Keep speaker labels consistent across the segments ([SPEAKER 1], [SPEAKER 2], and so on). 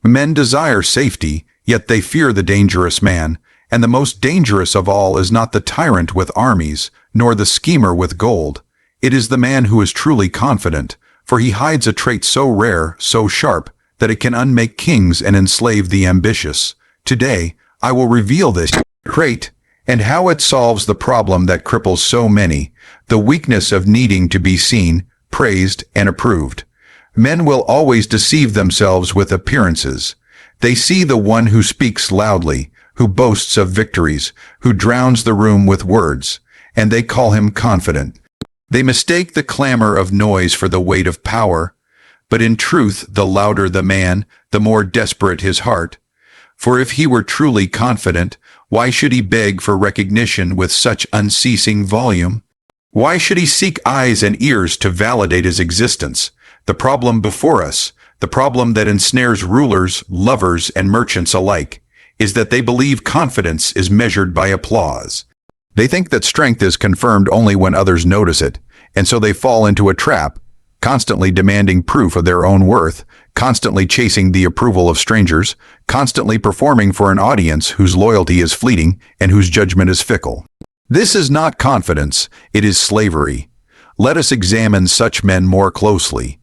[SPEAKER 1] Men desire safety, yet they fear the dangerous man, and the most dangerous of all is not the tyrant with armies, nor the schemer with gold. It is the man who is truly confident, for he hides a trait so rare, so sharp, that it can unmake kings and enslave the ambitious. Today, I will reveal this trait, and how it solves the problem that cripples so many, the weakness of needing to be seen, praised, and approved. Men will always deceive themselves with appearances. They see the one who speaks loudly, who boasts of victories, who drowns the room with words, and they call him confident. They mistake the clamor of noise for the weight of power, but in truth, the louder the man, the more desperate his heart. For if he were truly confident, why should he beg for recognition with such unceasing volume? Why should he seek eyes and ears to validate his existence? The problem before us, the problem that ensnares rulers, lovers, and merchants alike, is that they believe confidence is measured by applause. They think that strength is confirmed only when others notice it, and so they fall into a trap, constantly demanding proof of their own worth, constantly chasing the approval of strangers, constantly performing for an audience whose loyalty is fleeting and whose judgment is fickle. This is not confidence, it is slavery. Let us examine such men more closely.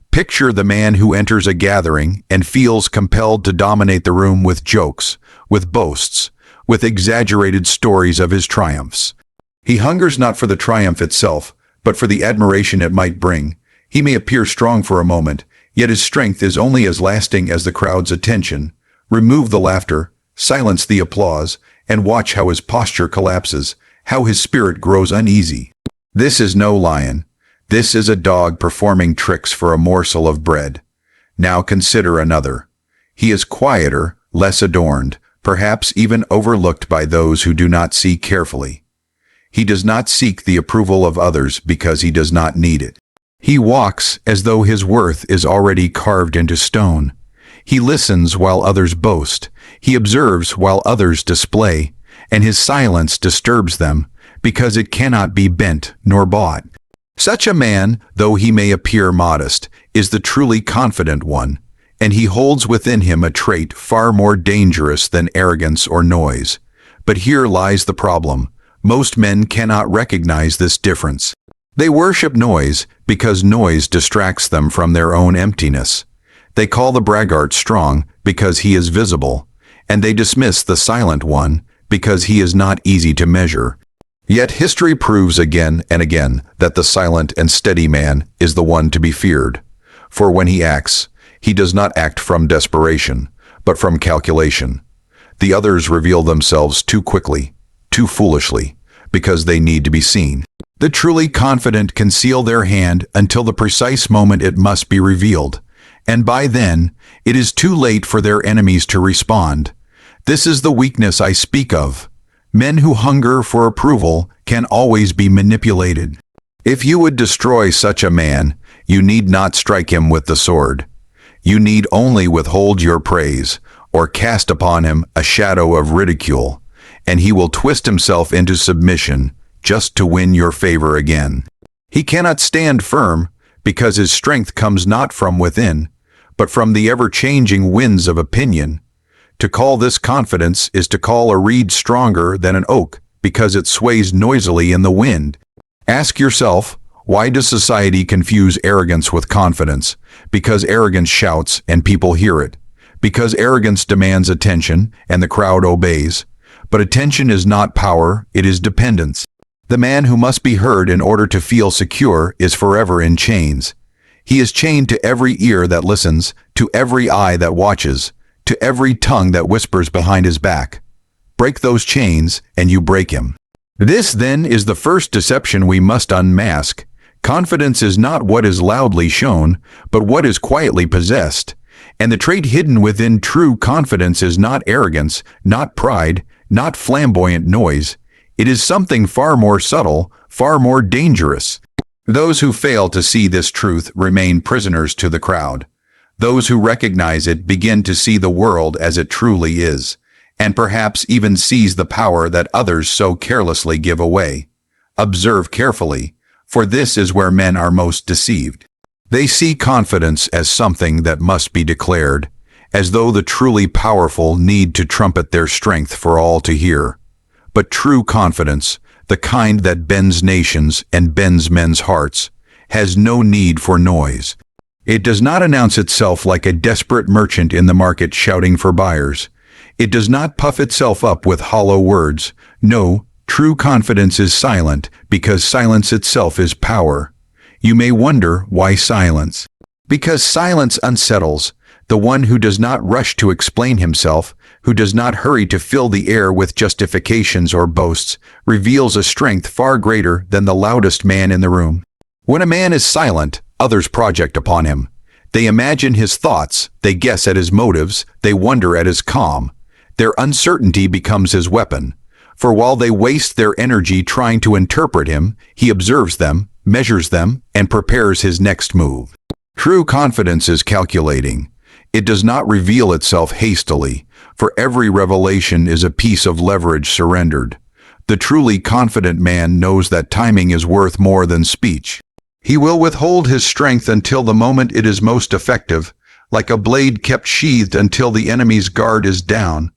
[SPEAKER 1] Picture the man who enters a gathering and feels compelled to dominate the room with jokes, with boasts, with exaggerated stories of his triumphs. He hungers not for the triumph itself, but for the admiration it might bring. He may appear strong for a moment, yet his strength is only as lasting as the crowd's attention. Remove the laughter, silence the applause, and watch how his posture collapses, how his spirit grows uneasy. This is no lion. This is a dog performing tricks for a morsel of bread. Now consider another. He is quieter, less adorned, perhaps even overlooked by those who do not see carefully. He does not seek the approval of others because he does not need it. He walks as though his worth is already carved into stone. He listens while others boast. He observes while others display, and his silence disturbs them because it cannot be bent nor bought. Such a man, though he may appear modest, is the truly confident one, and he holds within him a trait far more dangerous than arrogance or noise. But here lies the problem. Most men cannot recognize this difference. They worship noise because noise distracts them from their own emptiness. They call the braggart strong because he is visible, and they dismiss the silent one because he is not easy to measure. Yet history proves again and again that the silent and steady man is the one to be feared. For when he acts, he does not act from desperation, but from calculation. The others reveal themselves too quickly, too foolishly, because they need to be seen. The truly confident conceal their hand until the precise moment it must be revealed, and by then, it is too late for their enemies to respond. This is the weakness I speak of. Men who hunger for approval can always be manipulated. If you would destroy such a man, you need not strike him with the sword. You need only withhold your praise, or cast upon him a shadow of ridicule, and he will twist himself into submission just to win your favor again. He cannot stand firm because his strength comes not from within, but from the ever-changing winds of opinion. To call this confidence is to call a reed stronger than an oak because it sways noisily in the wind. Ask yourself, why does society confuse arrogance with confidence? Because arrogance shouts and people hear it. Because arrogance demands attention and the crowd obeys. But attention is not power, it is dependence. The man who must be heard in order to feel secure is forever in chains. He is chained to every ear that listens, to every eye that watches, to every tongue that whispers behind his back. Break those chains, and you break him. This, then, is the first deception we must unmask. Confidence is not what is loudly shown, but what is quietly possessed. And the trait hidden within true confidence is not arrogance, not pride, not flamboyant noise. It is something far more subtle, far more dangerous. Those who fail to see this truth remain prisoners to the crowd. Those who recognize it begin to see the world as it truly is, and perhaps even seize the power that others so carelessly give away. Observe carefully, for this is where men are most deceived. They see confidence as something that must be declared, as though the truly powerful need to trumpet their strength for all to hear. But true confidence, the kind that bends nations and bends men's hearts, has no need for noise. It does not announce itself like a desperate merchant in the market shouting for buyers. It does not puff itself up with hollow words. No, true confidence is silent, because silence itself is power. You may wonder, why silence? Because silence unsettles. The one who does not rush to explain himself, who does not hurry to fill the air with justifications or boasts, reveals a strength far greater than the loudest man in the room. When a man is silent, others project upon him. They imagine his thoughts, they guess at his motives, they wonder at his calm. Their uncertainty becomes his weapon. For while they waste their energy trying to interpret him, he observes them, measures them, and prepares his next move. True confidence is calculating. It does not reveal itself hastily, for every revelation is a piece of leverage surrendered. The truly confident man knows that timing is worth more than speech. He will withhold his strength until the moment it is most effective, like a blade kept sheathed until the enemy's guard is down.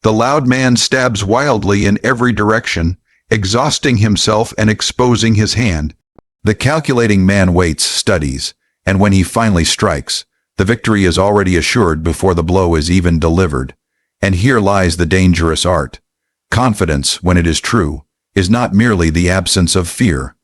[SPEAKER 1] The loud man stabs wildly in every direction, exhausting himself and exposing his hand. The calculating man waits, studies, and when he finally strikes, the victory is already assured before the blow is even delivered. And here lies the dangerous art. Confidence, when it is true, is not merely the absence of fear.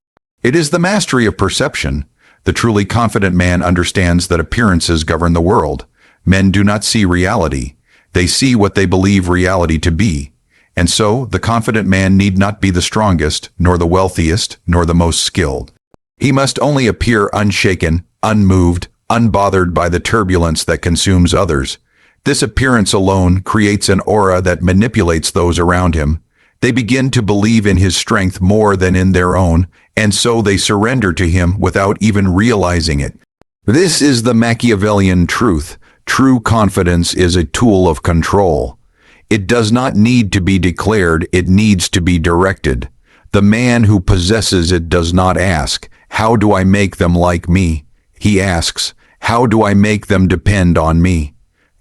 [SPEAKER 1] It is the mastery of perception. The truly confident man understands that appearances govern the world. Men do not see reality. They see what they believe reality to be. And so, the confident man need not be the strongest, nor the wealthiest, nor the most skilled. He must only appear unshaken, unmoved, unbothered by the turbulence that consumes others. This appearance alone creates an aura that manipulates those around him. They begin to believe in his strength more than in their own, and so they surrender to him without even realizing it. This is the Machiavellian truth. True confidence is a tool of control. It does not need to be declared, it needs to be directed. The man who possesses it does not ask, "How do I make them like me?" He asks, "How do I make them depend on me?"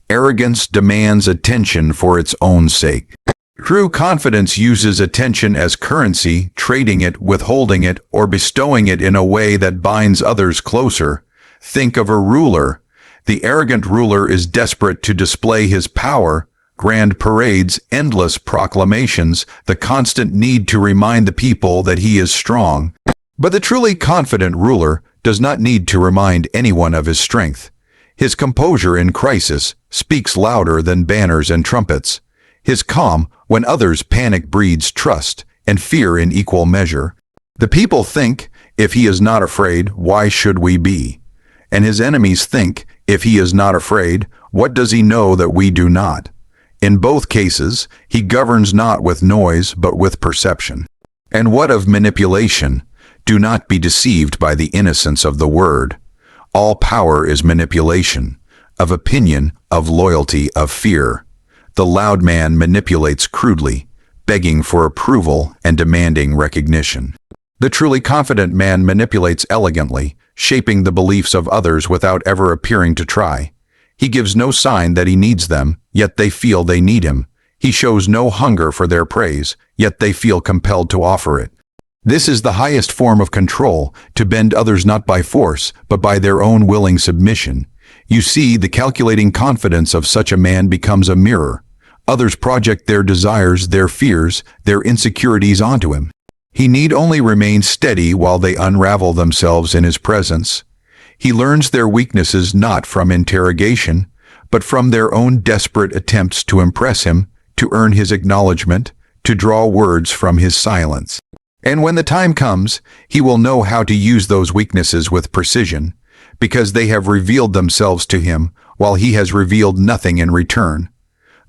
[SPEAKER 1] Arrogance demands attention for its own sake. True confidence uses attention as currency, trading it, withholding it, or bestowing it in a way that binds others closer. Think of a ruler. The arrogant ruler is desperate to display his power. Grand parades, endless proclamations, the constant need to remind the people that he is strong. But the truly confident ruler does not need to remind anyone of his strength. His composure in crisis speaks louder than banners and trumpets. His calm, when others panic, breeds trust and fear in equal measure. The people think, if he is not afraid, why should we be? And his enemies think, if he is not afraid, what does he know that we do not? In both cases, he governs not with noise, but with perception. And what of manipulation? Do not be deceived by the innocence of the word. All power is manipulation, of opinion, of loyalty, of fear. The loud man manipulates crudely, begging for approval and demanding recognition. The truly confident man manipulates elegantly, shaping the beliefs of others without ever appearing to try. He gives no sign that he needs them, yet they feel they need him. He shows no hunger for their praise, yet they feel compelled to offer it. This is the highest form of control, to bend others not by force, but by their own willing submission. You see, the calculating confidence of such a man becomes a mirror. Others project their desires, their fears, their insecurities onto him. He need only remain steady while they unravel themselves in his presence. He learns their weaknesses not from interrogation, but from their own desperate attempts to impress him, to earn his acknowledgement, to draw words from his silence. And when the time comes, he will know how to use those weaknesses with precision, because they have revealed themselves to him, while he has revealed nothing in return.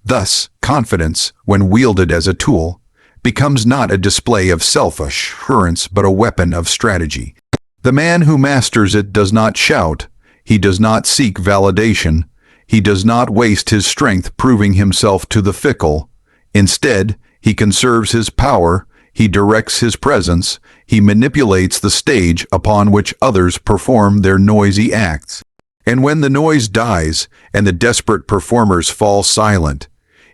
[SPEAKER 1] Thus, confidence, when wielded as a tool, becomes not a display of self-assurance but a weapon of strategy. The man who masters it does not shout, he does not seek validation, he does not waste his strength proving himself to the fickle. Instead, he conserves his power, he directs his presence, he manipulates the stage upon which others perform their noisy acts. And when the noise dies and the desperate performers fall silent,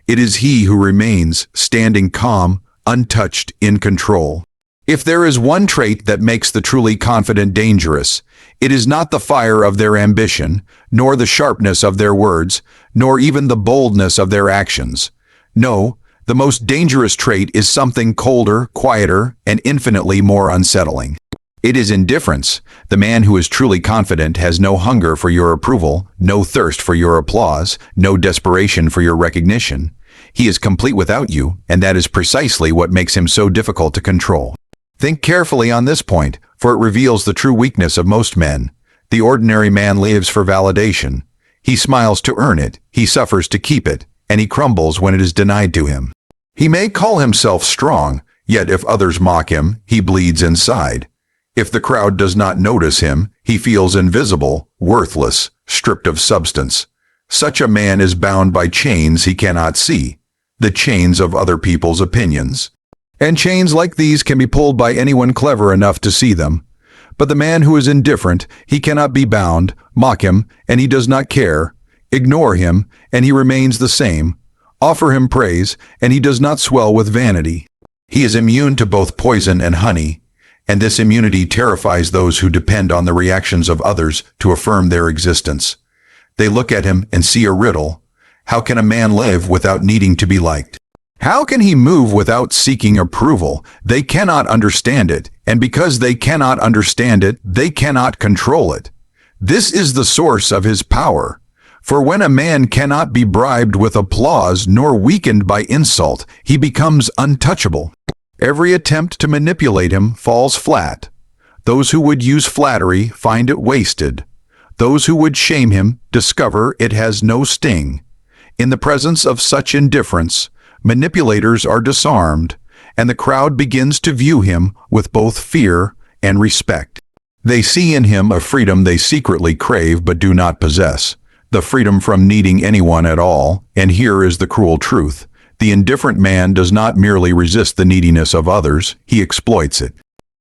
[SPEAKER 1] it is he who remains standing calm, untouched, in control. If there is one trait that makes the truly confident dangerous, it is not the fire of their ambition, nor the sharpness of their words, nor even the boldness of their actions. No, the most dangerous trait is something colder, quieter, and infinitely more unsettling. It is indifference. The man who is truly confident has no hunger for your approval, no thirst for your applause, no desperation for your recognition. He is complete without you, and that is precisely what makes him so difficult to control. Think carefully on this point, for it reveals the true weakness of most men. The ordinary man lives for validation. He smiles to earn it, he suffers to keep it, and he crumbles when it is denied to him. He may call himself strong, yet if others mock him, he bleeds inside. If the crowd does not notice him, he feels invisible, worthless, stripped of substance. Such a man is bound by chains he cannot see, the chains of other people's opinions. And chains like these can be pulled by anyone clever enough to see them. But the man who is indifferent, he cannot be bound, mock him, and he does not care. Ignore him, and he remains the same. Offer him praise, and he does not swell with vanity. He is immune to both poison and honey, and this immunity terrifies those who depend on the reactions of others to affirm their existence. They look at him and see a riddle. How can a man live without needing to be liked? How can he move without seeking approval? They cannot understand it, and because they cannot understand it, they cannot control it. This is the source of his power. For when a man cannot be bribed with applause nor weakened by insult, he becomes untouchable. Every attempt to manipulate him falls flat. Those who would use flattery find it wasted. Those who would shame him discover it has no sting. In the presence of such indifference, manipulators are disarmed, and the crowd begins to view him with both fear and respect. They see in him a freedom they secretly crave but do not possess, the freedom from needing anyone at all, and here is the cruel truth. The indifferent man does not merely resist the neediness of others, he exploits it.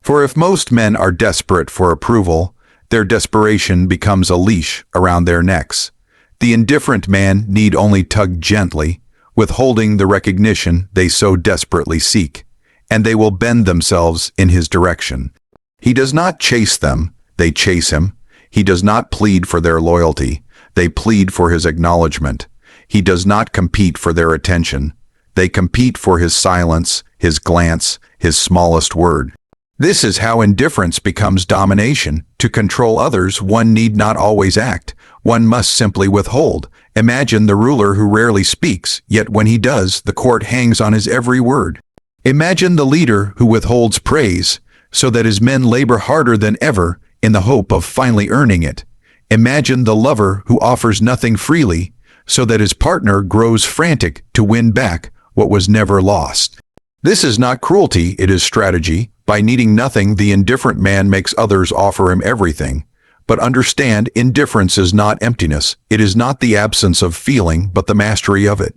[SPEAKER 1] For if most men are desperate for approval, their desperation becomes a leash around their necks. The indifferent man need only tug gently, withholding the recognition they so desperately seek, and they will bend themselves in his direction. He does not chase them, they chase him. He does not plead for their loyalty, they plead for his acknowledgement. He does not compete for their attention, they compete for his silence, his glance, his smallest word. This is how indifference becomes domination. To control others, one need not always act. One must simply withhold. Imagine the ruler who rarely speaks, yet when he does, the court hangs on his every word. Imagine the leader who withholds praise, so that his men labor harder than ever in the hope of finally earning it. Imagine the lover who offers nothing freely, so that his partner grows frantic to win back what was never lost. This is not cruelty, it is strategy. By needing nothing, the indifferent man makes others offer him everything. But understand, indifference is not emptiness. It is not the absence of feeling, but the mastery of it.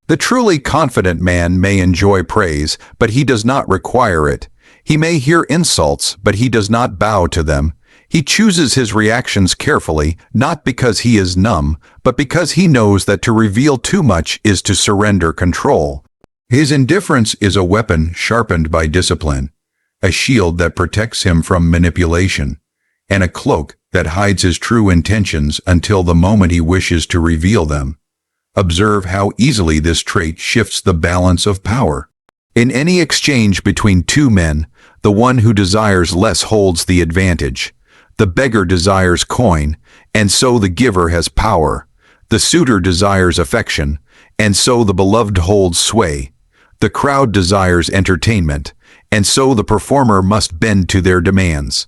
[SPEAKER 1] The truly confident man may enjoy praise, but he does not require it. He may hear insults, but he does not bow to them. He chooses his reactions carefully, not because he is numb, but because he knows that to reveal too much is to surrender control. His indifference is a weapon sharpened by discipline, a shield that protects him from manipulation, and a cloak that hides his true intentions until the moment he wishes to reveal them. Observe how easily this trait shifts the balance of power. In any exchange between two men, the one who desires less holds the advantage. The beggar desires coin, and so the giver has power. The suitor desires affection, and so the beloved holds sway. The crowd desires entertainment, and so the performer must bend to their demands.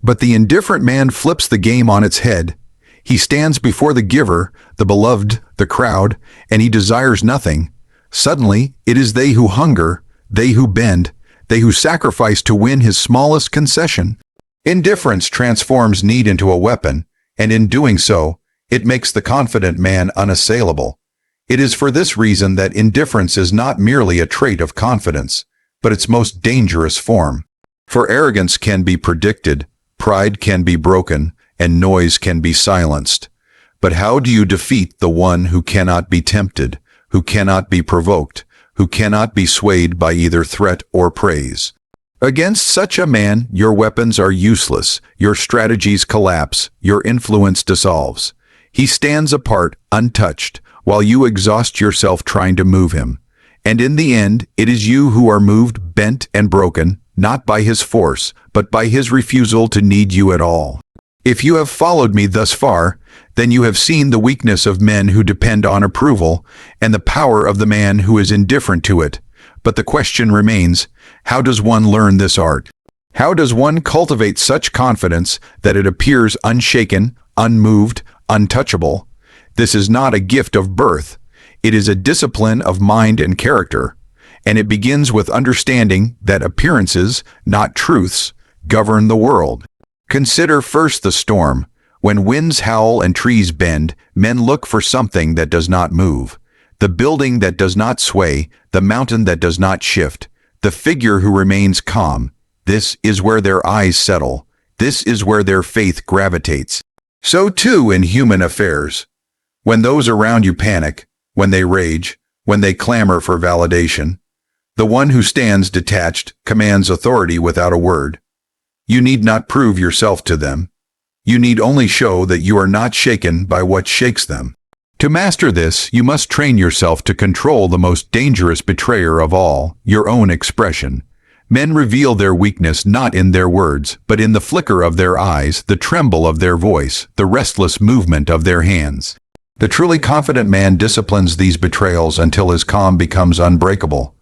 [SPEAKER 1] But the indifferent man flips the game on its head. He stands before the giver, the beloved, the crowd, and he desires nothing. Suddenly, it is they who hunger, they who bend, they who sacrifice to win his smallest concession. Indifference transforms need into a weapon, and in doing so, it makes the confident man unassailable. It is for this reason that indifference is not merely a trait of confidence, but its most dangerous form. For arrogance can be predicted, pride can be broken, and noise can be silenced. But how do you defeat the one who cannot be tempted, who cannot be provoked, who cannot be swayed by either threat or praise? Against such a man, your weapons are useless, your strategies collapse, your influence dissolves. He stands apart, untouched, while you exhaust yourself trying to move him. And in the end, it is you who are moved, bent, and broken, not by his force, but by his refusal to need you at all. If you have followed me thus far, then you have seen the weakness of men who depend on approval, and the power of the man who is indifferent to it. But the question remains, how does one learn this art? How does one cultivate such confidence that it appears unshaken, unmoved, untouchable? This is not a gift of birth. It is a discipline of mind and character, and it begins with understanding that appearances, not truths, govern the world. Consider first the storm. When winds howl and trees bend, men look for something that does not move. The building that does not sway, the mountain that does not shift, the figure who remains calm. This is where their eyes settle. This is where their faith gravitates. So too in human affairs. When those around you panic, when they rage, when they clamor for validation, the one who stands detached commands authority without a word. You need not prove yourself to them. You need only show that you are not shaken by what shakes them. To master this, you must train yourself to control the most dangerous betrayer of all, your own expression. Men reveal their weakness not in their words, but in the flicker of their eyes, the tremble of their voice, the restless movement of their hands. The truly confident man disciplines these betrayals until his calm becomes unbreakable.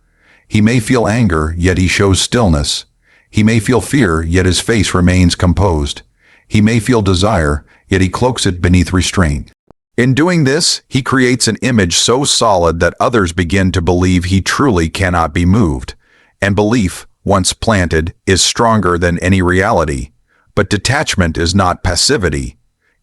[SPEAKER 1] He may feel anger, yet he shows stillness. He may feel fear, yet his face remains composed. He may feel desire, yet he cloaks it beneath restraint. In doing this, he creates an image so solid that others begin to believe he truly cannot be moved. And belief, once planted, is stronger than any reality. But detachment is not passivity.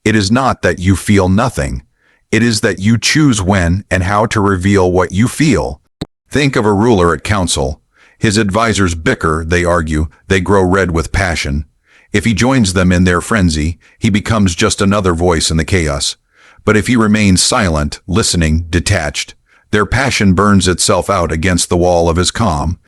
[SPEAKER 1] It is not that you feel nothing. It is that you choose when and how to reveal what you feel. Think of a ruler at council. His advisors bicker, they argue, they grow red with passion. If he joins them in their frenzy, he becomes just another voice in the chaos. But if he remains silent, listening, detached, their passion burns itself out against the wall of his calm.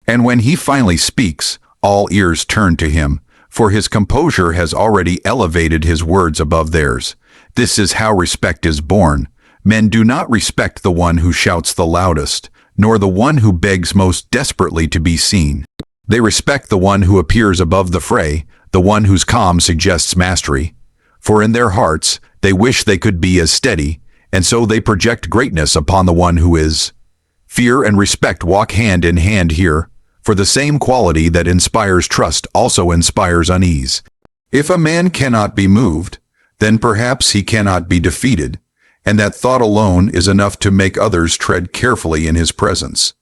[SPEAKER 1] And when he finally speaks, all ears turn to him, for his composure has already elevated his words above theirs. This is how respect is born. Men do not respect the one who shouts the loudest, nor the one who begs most desperately to be seen. They respect the one who appears above the fray, the one whose calm suggests mastery. For in their hearts, they wish they could be as steady, and so they project greatness upon the one who is. Fear and respect walk hand in hand here, for the same quality that inspires trust also inspires unease. If a man cannot be moved, then perhaps he cannot be defeated, and that thought alone is enough to make others tread carefully in his presence.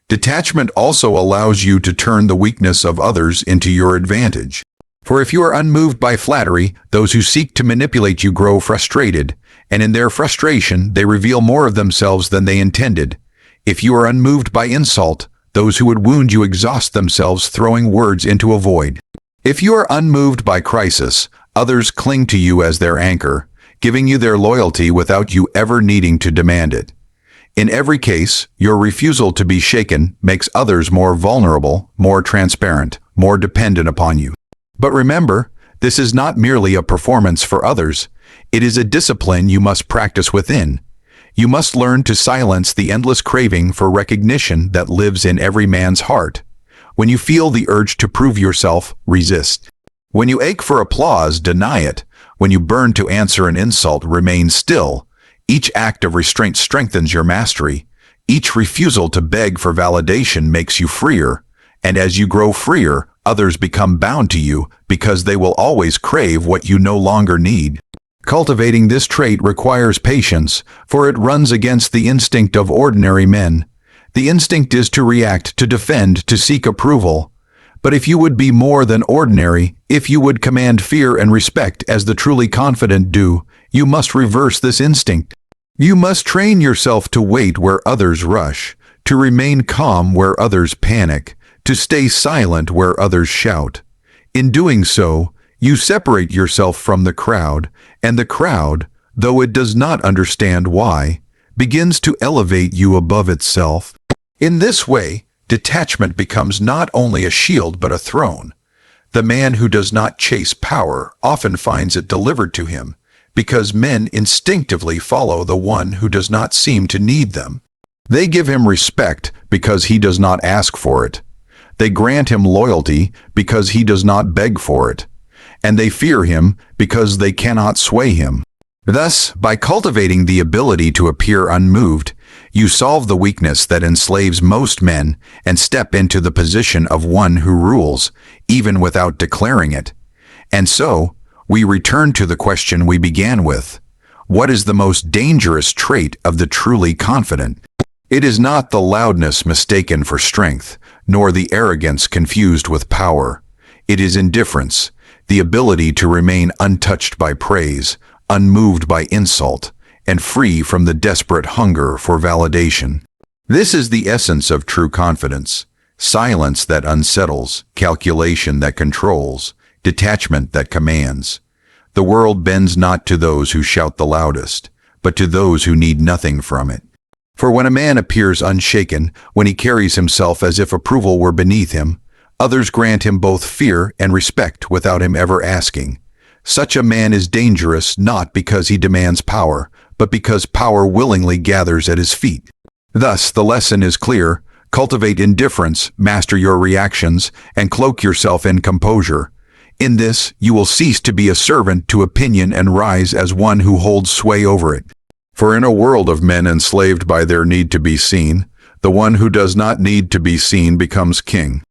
[SPEAKER 1] Detachment also allows you to turn the weakness of others into your advantage. For if you are unmoved by flattery, those who seek to manipulate you grow frustrated, and in their frustration they reveal more of themselves than they intended. If you are unmoved by insult, those who would wound you exhaust themselves throwing words into a void. If you are unmoved by crisis, others cling to you as their anchor, giving you their loyalty without you ever needing to demand it. In every case, your refusal to be shaken makes others more vulnerable, more transparent, more dependent upon you. But remember, this is not merely a performance for others. It is a discipline you must practice within. You must learn to silence the endless craving for recognition that lives in every man's heart. When you feel the urge to prove yourself, resist. When you ache for applause, deny it. When you burn to answer an insult, remain still. Each act of restraint strengthens your mastery. Each refusal to beg for validation makes you freer. And as you grow freer, others become bound to you because they will always crave what you no longer need. Cultivating this trait requires patience, for it runs against the instinct of ordinary men. The instinct is to react, to defend, to seek approval. But if you would be more than ordinary, if you would command fear and respect as the truly confident do, you must reverse this instinct. You must train yourself to wait where others rush, to remain calm where others panic, to stay silent where others shout. In doing so, you separate yourself from the crowd, and the crowd, though it does not understand why, begins to elevate you above itself. In this way, detachment becomes not only a shield but a throne. The man who does not chase power often finds it delivered to him, because men instinctively follow the one who does not seem to need them. They give him respect because he does not ask for it. They grant him loyalty because he does not beg for it. And they fear him because they cannot sway him. Thus, by cultivating the ability to appear unmoved, you solve the weakness that enslaves most men and step into the position of one who rules, even without declaring it. And so, we return to the question we began with. What is the most dangerous trait of the truly confident? It is not the loudness mistaken for strength, nor the arrogance confused with power. It is indifference, the ability to remain untouched by praise, unmoved by insult, and free from the desperate hunger for validation. This is the essence of true confidence: silence that unsettles, calculation that controls, detachment that commands. The world bends not to those who shout the loudest, but to those who need nothing from it. For when a man appears unshaken, when he carries himself as if approval were beneath him, others grant him both fear and respect without him ever asking. Such a man is dangerous not because he demands power, but because power willingly gathers at his feet. Thus, the lesson is clear: cultivate indifference, master your reactions, and cloak yourself in composure. In this, you will cease to be a servant to opinion and rise as one who holds sway over it. For in a world of men enslaved by their need to be seen, the one who does not need to be seen becomes king.